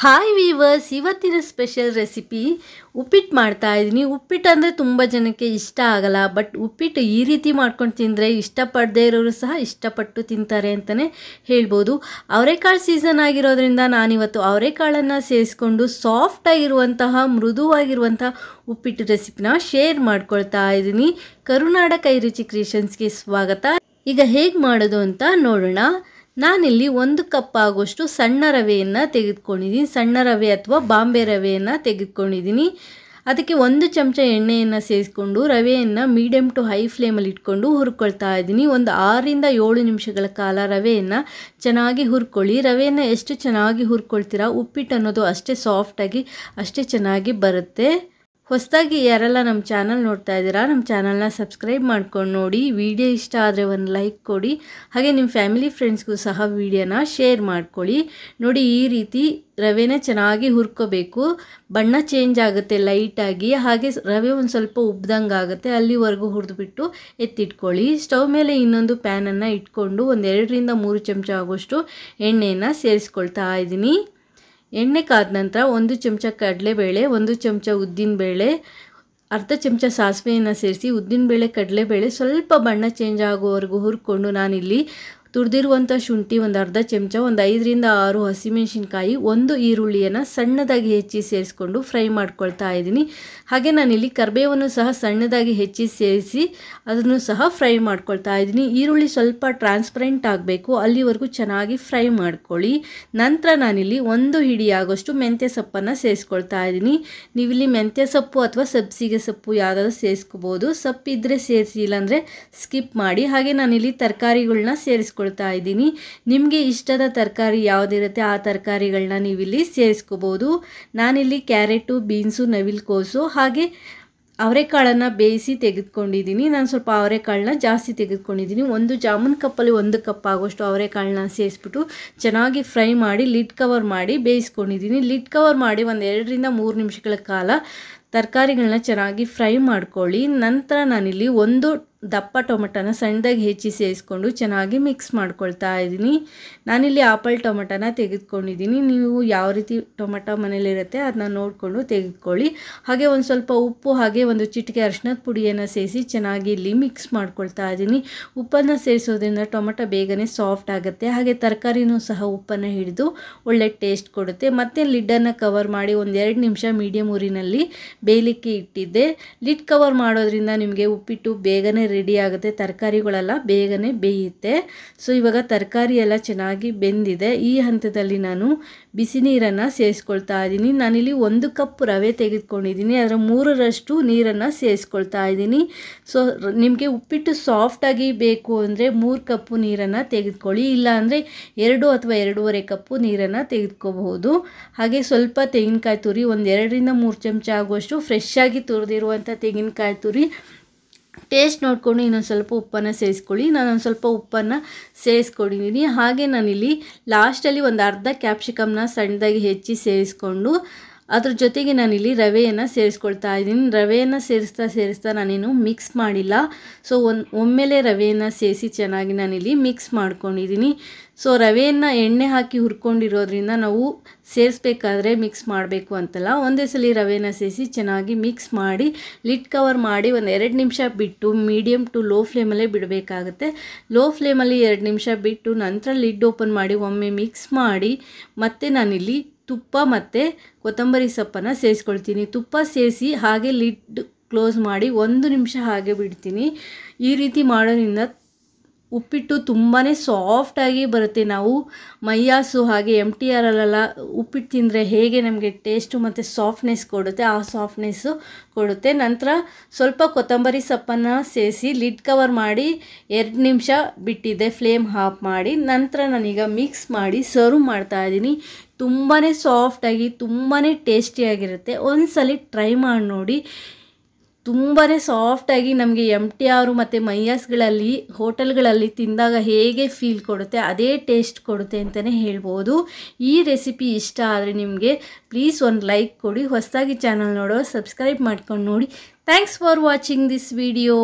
Hi viewers, ಇವತ್ತಿನ special recipe ಉಪ್ಪಿಟ್ಟು ಮಾಡ್ತಾ ಇದ್ದೀನಿ. ಉಪ್ಪಿಟ್ಟು ಅಂದರೆ ತುಂಬ ಜನಕ್ಕೆ ಇಷ್ಟ ಆಗಲ್ಲ, ಬಟ್ ಉಪ್ಪಿಟ್ಟು ಈ ರೀತಿ ಮಾಡ್ಕೊಂಡು ತಿಂದರೆ ಇಷ್ಟಪಡದೇ ಇರೋರು ಸಹ ಇಷ್ಟಪಟ್ಟು ತಿಂತಾರೆ ಅಂತಲೇ ಹೇಳ್ಬೋದು. ಅವರೆಕಾಳು ಸೀಸನ್ ಆಗಿರೋದ್ರಿಂದ ನಾನಿವತ್ತು ಅವರೆಕಾಳನ್ನು ಸೇರಿಸ್ಕೊಂಡು ಸಾಫ್ಟಾಗಿರುವಂತಹ ಮೃದುವಾಗಿರುವಂತಹ ಉಪ್ಪಿಟ್ಟು ರೆಸಿಪಿನ ಶೇರ್ ಮಾಡ್ಕೊಳ್ತಾ ಇದ್ದೀನಿ. ಕರುನಾಡ ಕೈ ರುಚಿ ಕ್ರಿಯೇಷನ್ಸ್ಗೆ ಸ್ವಾಗತ. ಈಗ ಹೇಗೆ ಮಾಡೋದು ಅಂತ ನೋಡೋಣ. ನಾನಿಲ್ಲಿ 1 ಕಪ್ ಆಗೋಷ್ಟು ಸಣ್ಣ ರವೆಯನ್ನು ತೆಗೆದುಕೊಂಡಿದ್ದೀನಿ. ಸಣ್ಣ ರವೆ ಅಥವಾ ಬಾಂಬೆ ರವೆಯನ್ನು ತೆಗೆದುಕೊಂಡಿದ್ದೀನಿ. ಅದಕ್ಕೆ 1 ಚಮಚ ಎಣ್ಣೆಯನ್ನು ಸೇರಿಸ್ಕೊಂಡು ರವೆಯನ್ನು ಮೀಡಿಯಮ್ ಟು ಹೈ ಫ್ಲೇಮಲ್ಲಿ ಇಟ್ಕೊಂಡು ಹುರ್ಕೊಳ್ತಾ ಇದ್ದೀನಿ. ಒಂದು 6 ರಿಂದ 7 ನಿಮಿಷಗಳ ಕಾಲ ರವೆಯನ್ನು ಚೆನ್ನಾಗಿ ಹುರ್ಕೊಳ್ಳಿ. ರವೆಯನ್ನು ಎಷ್ಟು ಚೆನ್ನಾಗಿ ಹುರ್ಕೊಳ್ತೀರಾ ಉಪ್ಪಿಟ್ಟು ಅನ್ನೋದು ಅಷ್ಟೇ ಸಾಫ್ಟಾಗಿ ಅಷ್ಟೇ ಚೆನ್ನಾಗಿ ಬರುತ್ತೆ. ಹೊಸದಾಗಿ ಯಾರೆಲ್ಲ ನಮ್ಮ ಚಾನಲ್ ನೋಡ್ತಾ ಇದ್ದೀರಾ, ನಮ್ಮ ಚಾನಲ್ನ ಸಬ್ಸ್ಕ್ರೈಬ್ ಮಾಡ್ಕೊಂಡು ನೋಡಿ. ವಿಡಿಯೋ ಇಷ್ಟ ಆದರೆ ಒಂದು ಲೈಕ್ ಕೊಡಿ. ಹಾಗೆ ನಿಮ್ಮ ಫ್ಯಾಮಿಲಿ ಫ್ರೆಂಡ್ಸ್ಗೂ ಸಹ ವಿಡಿಯೋನ ಶೇರ್ ಮಾಡ್ಕೊಳ್ಳಿ. ನೋಡಿ, ಈ ರೀತಿ ರವೆನ ಚೆನ್ನಾಗಿ ಹುರ್ಕೋಬೇಕು. ಬಣ್ಣ ಚೇಂಜ್ ಆಗುತ್ತೆ ಲೈಟಾಗಿ. ಹಾಗೆ ರವೆ ಒಂದು ಸ್ವಲ್ಪ ಉಬ್ದಂಗೆ ಆಗುತ್ತೆ, ಅಲ್ಲಿವರೆಗೂ ಹುರಿದ್ಬಿಟ್ಟು ಎತ್ತಿಟ್ಕೊಳ್ಳಿ. ಸ್ಟವ್ ಮೇಲೆ ಇನ್ನೊಂದು ಪ್ಯಾನನ್ನು ಇಟ್ಕೊಂಡು 1 ರಿಂದ 3 ಚಮಚ ಆಗೋಷ್ಟು ಎಣ್ಣೆಯನ್ನು ಸೇರಿಸ್ಕೊಳ್ತಾ ಇದ್ದೀನಿ. ಎಣ್ಣೆ ಕಾದ ನಂತರ 1 ಚಮಚ ಕಡಲೆಬೇಳೆ, 1 ಚಮಚ ಉದ್ದಿನಬೇಳೆ, ಅರ್ಧ ಚಮಚ ಸಾಸಿವೆಯನ್ನು ಸೇರಿಸಿ ಉದ್ದಿನಬೇಳೆ ಕಡಲೆಬೇಳೆ ಸ್ವಲ್ಪ ಬಣ್ಣ ಚೇಂಜ್ ಆಗೋವರೆಗೂ ಹುರ್ಕೊಂಡು ನಾನಿಲ್ಲಿ ತುರಿದಿರುವಂಥ ಶುಂಠಿ ಒಂದು ಅರ್ಧ ಚಮಚ, ಒಂದು 5 ರಿಂದ 6 ಹಸಿಮೆಣಸಿನ್ಕಾಯಿ, 1 ಈರುಳ್ಳಿಯನ್ನು ಸಣ್ಣದಾಗಿ ಹೆಚ್ಚಿ ಸೇರಿಸ್ಕೊಂಡು ಫ್ರೈ ಮಾಡ್ಕೊಳ್ತಾ ಇದ್ದೀನಿ. ಹಾಗೆ ನಾನಿಲ್ಲಿ ಕರಿಬೇವನ್ನು ಸಹ ಸಣ್ಣದಾಗಿ ಹೆಚ್ಚಿ ಸೇರಿಸಿ ಅದನ್ನು ಸಹ ಫ್ರೈ ಮಾಡ್ಕೊಳ್ತಾ ಇದ್ದೀನಿ. ಈರುಳ್ಳಿ ಸ್ವಲ್ಪ ಟ್ರಾನ್ಸ್ಪರೆಂಟ್ ಆಗಬೇಕು, ಅಲ್ಲಿವರೆಗೂ ಚೆನ್ನಾಗಿ ಫ್ರೈ ಮಾಡ್ಕೊಳ್ಳಿ. ನಂತರ ನಾನಿಲ್ಲಿ 1 ಹಿಡಿ ಆಗೋಷ್ಟು ಮೆಂತ್ಯ ಸೊಪ್ಪನ್ನು ಸೇರಿಸ್ಕೊಳ್ತಾ ಇದ್ದೀನಿ. ನೀವಿಲ್ಲಿ ಮೆಂತ್ಯ ಸೊಪ್ಪು ಅಥವಾ ಸಬ್ಸಿಗೆ ಸೊಪ್ಪು ಯಾವುದಾದ್ರೂ ಸೇರಿಸ್ಕೋಬೋದು. ಸೊಪ್ಪಿದ್ದರೆ ಸೇರಿಸಿ, ಇಲ್ಲಾಂದರೆ ಸ್ಕಿಪ್ ಮಾಡಿ. ಹಾಗೆ ನಾನಿಲ್ಲಿ ತರಕಾರಿಗಳನ್ನ ಸೇರಿಸ್ಕೊಳ್ತಾ ಇದ್ದೀನಿ. ನಿಮಗೆ ಇಷ್ಟದ ತರಕಾರಿ ಯಾವುದಿರುತ್ತೆ ಆ ತರಕಾರಿಗಳನ್ನ ನೀವಿಲ್ಲಿ ಸೇರಿಸ್ಕೋಬೋದು. ನಾನಿಲ್ಲಿ ಕ್ಯಾರೆಟು, ಬೀನ್ಸು, ನವಿಲುಕೋಸು ಹಾಗೆ ಅವರೆಕಾಳನ್ನು ಬೇಯಿಸಿ ತೆಗೆದುಕೊಂಡಿದ್ದೀನಿ. ನಾನು ಸ್ವಲ್ಪ ಅವರೆಕಾಳನ್ನ ಜಾಸ್ತಿ ತೆಗೆದುಕೊಂಡಿದ್ದೀನಿ. 1 ಜಾಮೂನ್ ಕಪ್ಪಲ್ಲಿ 1 ಕಪ್ ಆಗೋಷ್ಟು ಅವರೆಕಾಳನ್ನ ಸೇರಿಸ್ಬಿಟ್ಟು ಚೆನ್ನಾಗಿ ಫ್ರೈ ಮಾಡಿ ಲಿಡ್ ಕವರ್ ಮಾಡಿ ಬೇಯಿಸ್ಕೊಂಡಿದ್ದೀನಿ. ಲಿಡ್ ಕವರ್ ಮಾಡಿ 1 ರಿಂದ 3 ನಿಮಿಷಗಳ ಕಾಲ ತರಕಾರಿಗಳನ್ನ ಚೆನ್ನಾಗಿ ಫ್ರೈ ಮಾಡ್ಕೊಳ್ಳಿ. ನಂತರ ನಾನಿಲ್ಲಿ 1 ದಪ್ಪ ಟೊಮೆಟೊನ ಸಣ್ಣದಾಗಿ ಹೆಚ್ಚಿ ಸೇರಿಸ್ಕೊಂಡು ಚೆನ್ನಾಗಿ ಮಿಕ್ಸ್ ಮಾಡ್ಕೊಳ್ತಾ ಇದ್ದೀನಿ. ನಾನಿಲ್ಲಿ ಆಪಲ್ ಟೊಮೆಟೊನ ತೆಗೆದುಕೊಂಡಿದ್ದೀನಿ. ನೀವು ಯಾವ ರೀತಿ ಟೊಮೆಟೊ ಮನೇಲಿರುತ್ತೆ ಅದನ್ನ ನೋಡಿಕೊಂಡು ತೆಗೆದುಕೊಳ್ಳಿ. ಹಾಗೆ ಒಂದು ಸ್ವಲ್ಪ ಉಪ್ಪು ಹಾಗೆ 1 ಚಿಟಿಕೆ ಅರಿಶಿಣದ ಪುಡಿಯನ್ನು ಸೇರಿಸಿ ಚೆನ್ನಾಗಿ ಇಲ್ಲಿ ಮಿಕ್ಸ್ ಮಾಡ್ಕೊಳ್ತಾ ಇದ್ದೀನಿ. ಉಪ್ಪನ್ನು ಸೇರಿಸೋದ್ರಿಂದ ಟೊಮೆಟೊ ಬೇಗನೆ ಸಾಫ್ಟ್ ಆಗುತ್ತೆ. ಹಾಗೆ ತರಕಾರಿನೂ ಸಹ ಉಪ್ಪನ್ನು ಹಿಡಿದು ಒಳ್ಳೆ ಟೇಸ್ಟ್ ಕೊಡುತ್ತೆ. ಮತ್ತು ಲಿಡ್ಡನ್ನು ಕವರ್ ಮಾಡಿ 1-2 ನಿಮಿಷ ಮೀಡಿಯಮ್ ಊರಿನಲ್ಲಿ ಬೇಯಲಿಕ್ಕೆ ಇಟ್ಟಿದ್ದೆ. ಲಿಡ್ ಕವರ್ ಮಾಡೋದ್ರಿಂದ ನಿಮಗೆ ಉಪ್ಪಿಟ್ಟು ಬೇಗನೆ ರೆಡಿ ಆಗುತ್ತೆ, ತರಕಾರಿಗಳೆಲ್ಲ ಬೇಗನೆ ಬೇಯುತ್ತೆ. ಸೊ ಇವಾಗ ತರಕಾರಿ ಎಲ್ಲ ಚೆನ್ನಾಗಿ ಬೆಂದಿದೆ. ಈ ಹಂತದಲ್ಲಿ ನಾನು ಬಿಸಿ ನೀರನ್ನು ಸೇರಿಸ್ಕೊಳ್ತಾ ಇದ್ದೀನಿ. ನಾನಿಲ್ಲಿ 1 ಕಪ್ ರವೆ ತೆಗೆದುಕೊಂಡಿದ್ದೀನಿ, ಅದರ 3ರಷ್ಟು ನೀರನ್ನು ಸೇರಿಸ್ಕೊಳ್ತಾ ಇದ್ದೀನಿ. ಸೊ ನಿಮಗೆ ಉಪ್ಪಿಟ್ಟು ಸಾಫ್ಟಾಗಿ ಬೇಕು ಅಂದರೆ 3 ಕಪ್ಪು ನೀರನ್ನು ತೆಗೆದುಕೊಳ್ಳಿ, ಇಲ್ಲ ಅಂದರೆ 2 ಅಥವಾ 2.5 ಕಪ್ಪು ನೀರನ್ನು ತೆಗೆದುಕೋಬಹುದು. ಹಾಗೆ ಸ್ವಲ್ಪ ತೆಂಗಿನಕಾಯಿ ತುರಿ, 1 ರಿಂದ 3 ಚಮಚ ಆಗುವಷ್ಟು ಫ್ರೆಶ್ ಆಗಿ ತುರಿದಿರುವಂಥ ತೆಂಗಿನಕಾಯಿ ತುರಿ. ಟೇಸ್ಟ್ ನೋಡಿಕೊಂಡು ಇನ್ನೊಂದು ಸ್ವಲ್ಪ ಉಪ್ಪನ್ನು ಸೇರಿಸ್ಕೊಳ್ಳಿ. ನಾನೊಂದು ಸ್ವಲ್ಪ ಉಪ್ಪನ್ನು ಸೇರಿಸ್ಕೊಂಡಿದ್ದೀನಿ. ಹಾಗೆ ನಾನಿಲ್ಲಿ ಲಾಸ್ಟಲ್ಲಿ 1 ಅರ್ಧ ಕ್ಯಾಪ್ಸಿಕಮ್ನ ಸಣ್ಣದಾಗಿ ಹೆಚ್ಚಿ ಸೇರಿಸ್ಕೊಂಡು ಅದ್ರ ಜೊತೆಗೆ ನಾನಿಲ್ಲಿ ರವೆಯನ್ನು ಸೇರಿಸ್ಕೊಳ್ತಾ ಇದ್ದೀನಿ. ರವೆಯನ್ನು ಸೇರಿಸ್ತಾ ನಾನೇನು ಮಿಕ್ಸ್ ಮಾಡಿಲ್ಲ. ಸೊ ಒಮ್ಮೆಲೆ ರವೆಯನ್ನು ಸೇರಿಸಿ ಚೆನ್ನಾಗಿ ನಾನಿಲ್ಲಿ ಮಿಕ್ಸ್ ಮಾಡ್ಕೊಂಡಿದ್ದೀನಿ. ಸೊ ರವೆಯನ್ನು ಎಣ್ಣೆ ಹಾಕಿ ಹುರ್ಕೊಂಡಿರೋದ್ರಿಂದ ನಾವು ಸೇರಿಸ್ಬೇಕಾದ್ರೆ ಮಿಕ್ಸ್ ಮಾಡಬೇಕು ಅಂತಲ್ಲ, ಒಂದೇ ಸಲ ರವೆಯನ್ನು ಸೇರಿಸಿ ಚೆನ್ನಾಗಿ ಮಿಕ್ಸ್ ಮಾಡಿ ಲಿಡ್ ಕವರ್ ಮಾಡಿ 1-2 ನಿಮಿಷ ಬಿಟ್ಟು ಮೀಡಿಯಮ್ ಟು ಲೋ ಫ್ಲೇಮಲ್ಲೇ ಬಿಡಬೇಕಾಗುತ್ತೆ. ಲೋ ಫ್ಲೇಮಲ್ಲಿ 2 ನಿಮಿಷ ಬಿಟ್ಟು ನಂತರ ಲಿಡ್ ಓಪನ್ ಮಾಡಿ ಒಮ್ಮೆ ಮಿಕ್ಸ್ ಮಾಡಿ ಮತ್ತೆ ನಾನಿಲ್ಲಿ ತುಪ್ಪ ಮತ್ತು ಕೊತ್ತಂಬರಿ ಸೊಪ್ಪನ್ನು ಸೇರಿಸ್ಕೊಳ್ತೀನಿ. ತುಪ್ಪ ಸೇರಿಸಿ ಹಾಗೆ ಲಿಡ್ ಕ್ಲೋಸ್ ಮಾಡಿ 1 ನಿಮಿಷ ಹಾಗೆ ಬಿಡ್ತೀನಿ. ಈ ರೀತಿ ಮಾಡೋದ್ರಿಂದ ಉಪ್ಪಿಟ್ಟು ತುಂಬಾ ಸಾಫ್ಟಾಗಿ ಬರುತ್ತೆ. ನಾವು ಮೈಯಾಸು ಹಾಗೆ MTR ಅಲ್ಲೆಲ್ಲ ಉಪ್ಪಿಟ್ಟು ತಿಂದರೆ ಹೇಗೆ ನಮಗೆ ಟೇಸ್ಟು ಮತ್ತು ಸಾಫ್ಟ್ನೆಸ್ ಕೊಡುತ್ತೆ, ಆ ಸಾಫ್ಟ್ನೆಸ್ಸು ಕೊಡುತ್ತೆ. ನಂತರ ಸ್ವಲ್ಪ ಕೊತ್ತಂಬರಿ ಸೊಪ್ಪನ್ನು ಸೇರಿಸಿ ಲಿಡ್ ಕವರ್ ಮಾಡಿ 2 ನಿಮಿಷ ಬಿಟ್ಟಿದ್ದೆ, ಫ್ಲೇಮ್ ಆಫ್ ಮಾಡಿ. ನಂತರ ನಾನೀಗ ಮಿಕ್ಸ್ ಮಾಡಿ ಸರ್ವ್ ಮಾಡ್ತಾ ಇದ್ದೀನಿ. ತುಂಬಾ ಸಾಫ್ಟಾಗಿ ತುಂಬಾ ಟೇಸ್ಟಿಯಾಗಿರುತ್ತೆ. ಒಂದ್ಸಲ ಟ್ರೈ ಮಾಡಿ ನೋಡಿ. ತುಂಬಾ ಸಾಫ್ಟಾಗಿ ನಮಗೆ MTR ಮತ್ತು ಮೈಯಾಸ್ಗಳಲ್ಲಿ ಹೋಟೆಲ್ಗಳಲ್ಲಿ ತಿಂದಾಗ ಹೇಗೆ ಫೀಲ್ ಕೊಡುತ್ತೆ ಅದೇ ಟೇಸ್ಟ್ ಕೊಡುತ್ತೆ ಅಂತಲೇ ಹೇಳ್ಬೋದು. ಈ ರೆಸಿಪಿ ಇಷ್ಟ ಆದರೆ ನಿಮಗೆ ಪ್ಲೀಸ್ ಒಂದು ಲೈಕ್ ಕೊಡಿ. ಹೊಸದಾಗಿ ಚಾನಲ್ ನೋಡೋ ಸಬ್ಸ್ಕ್ರೈಬ್ ಮಾಡ್ಕೊಂಡು ನೋಡಿ. Thanks for watching this video.